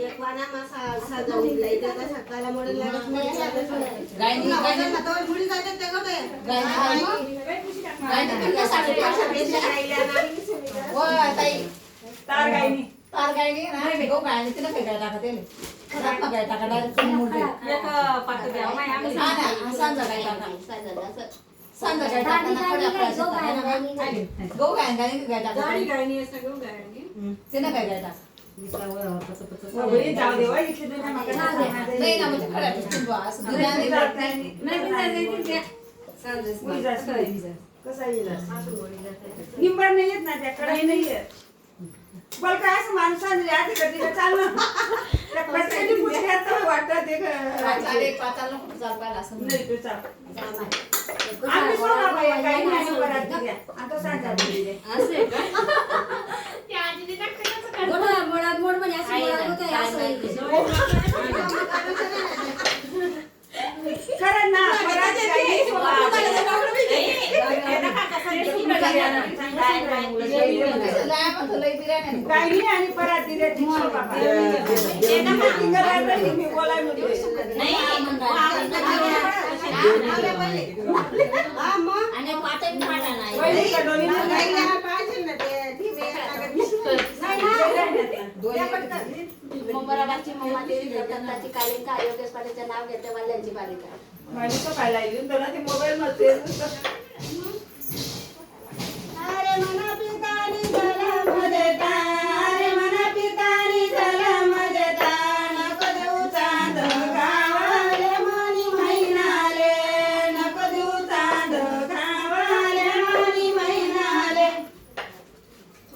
एक वाना मासा सजावून द्यायचा का सकाळला मोडून लागत नाही गायनी आता मुली जातात ते कुठे तार गायनी नाही गो गायनी तिला काय टाका त्याले रात काय टाका डायरेक्ट मुंडे एक पाट द्या नाही आम्ही सांजा काय टाका सांजा काय टाका ना पडा गो गायनी काय टाका गाडी गायनी असं गो गायनी तिला काय टाका जाऊ दे वय इथे नाही मग नाही ना म्हणजे खरं असं दुनियाने कसा येईल निंबळ नाही येत ना त्या कढई नाही येत बोल काय असं माणसाने आधी कधी चाललं त्या कटकटी पुढे वाटत ते चालेल पाताला नको चाल पाहिला असं नाही तू चाल आम्ही सोडा बाई काही नाही परत द्या आता सांगा असे का ते आजीने टाकलं मोड म्हणजे असं होतं खरं ना परत काही काही आणि परत दिले मी बोलाय आणि पाटण फाटा नाही मुंबराबादची मम्मा देवी दत्ताची कालिका योगेश पाटीलचं नाव घेते वल्ल्यांची बालिका माणसं पाहिला येऊन तर ते मोबाईल मध्ये अरे मना पितानी जलम देता अरे मना पितानी जलम देता नको देऊ चांद गावाले मनी महिनाले नको देऊ चांद गावाले मनी महिनाले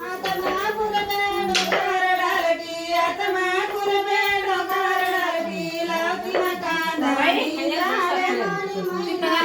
आता मागुर बेडो करडाल की आता मागुर बेडो करडाल की लावती ना कांदा लाले मनी महिनाले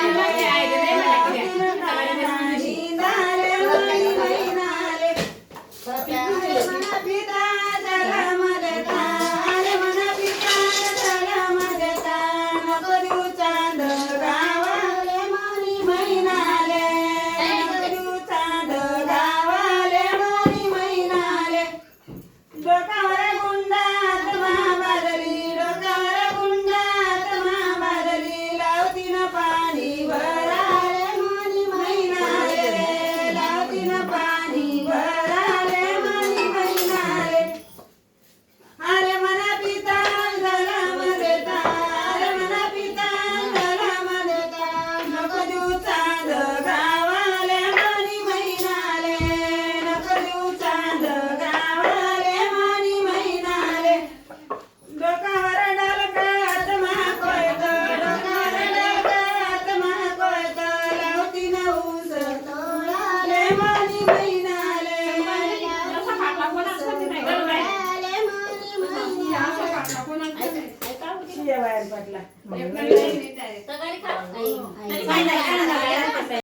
तगारी खा